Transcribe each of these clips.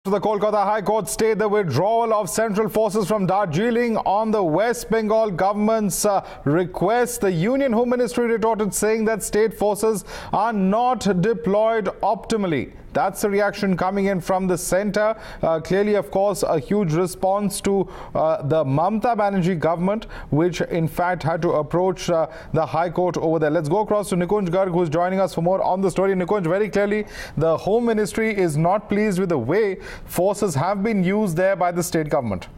The Kolkata High Court stayed the withdrawal of central forces from Darjeeling on the West Bengal government's request. The Union Home Ministry retorted saying that state forces are not deployed optimally. That's the reaction coming in from the centre. Clearly, of course, a huge response to the Mamata Banerjee government, which in fact had to approach the High Court over there. Let's go across to Nikunj Garg, who's joining us for more on the story. Nikunj, very clearly, the Home Ministry is not pleased with the way forces have been used there by the state government.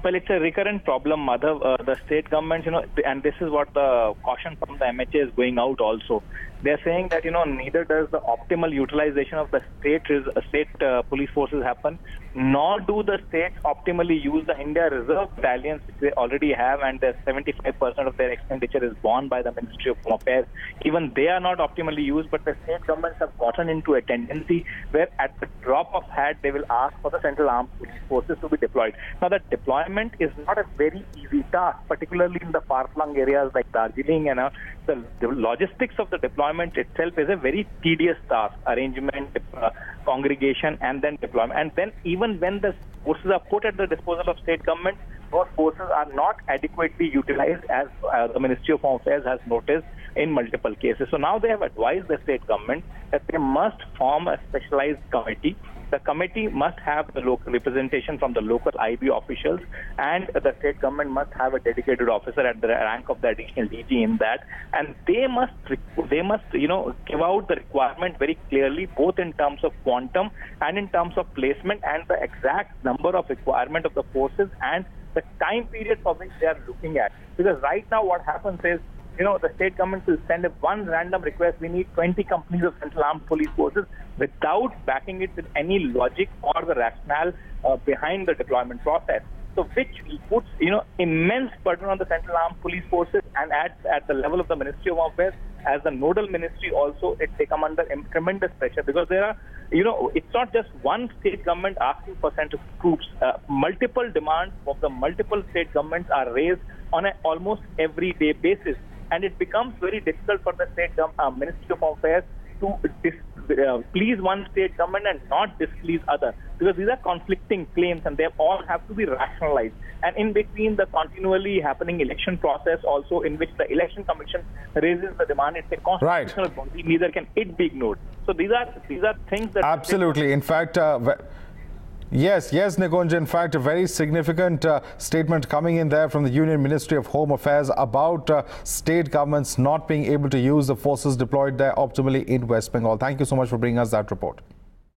Well, it's a recurrent problem, Madhav. The state governments, and this is what the caution from the MHA is going out also. They're saying that, neither does the optimal utilization of the state police forces happen, nor do the states optimally use the India Reserve battalions which they already have, and 75% of their expenditure is borne by the Ministry of Home Affairs. Even they are not optimally used, but the state governments have gotten into a tendency where at the drop of hat they will ask for the Central Armed Police Forces to be deployed. Now, the deployment is not a very easy task, particularly in the far-flung areas like Darjeeling, and the logistics of the deployment itself is a very tedious task: arrangement, congregation, and then deployment. And then even when the forces are put at the disposal of state government, those forces are not adequately utilized, as the Ministry of Home Affairs has noticed in multiple cases. So now they have advised the state government that they must form a specialized committee. The committee must have the local representation from the local IB officials, and the state government must have a dedicated officer at the rank of the additional DG in that, and they must give out the requirement very clearly, both in terms of quantum and in terms of placement, and the exact number of requirement of the forces and the time period for which they are looking at. Because right now what happens is, the state government will send one random request: we need 20 companies of Central Armed Police Forces, without backing it with any logic or the rationale behind the deployment process. So which puts, immense burden on the Central Armed Police Forces, and at the level of the Ministry of Home Affairs, as the nodal ministry also, they come under tremendous pressure, because there are, it's not just one state government asking for central troops. Multiple demands of the multiple state governments are raised on an almost everyday basis. And it becomes very difficult for the state Ministry of Home Affairs to please one state government and not displease other, because these are conflicting claims and they all have to be rationalized. And in between the continually happening election process also, in which the election commission raises the demand, it's a constitutional body, neither can it be ignored. So these are things that... Absolutely. In fact, Yes, Nikunj. In fact, a very significant statement coming in there from the Union Ministry of Home Affairs about state governments not being able to use the forces deployed there optimally in West Bengal. Thank you so much for bringing us that report.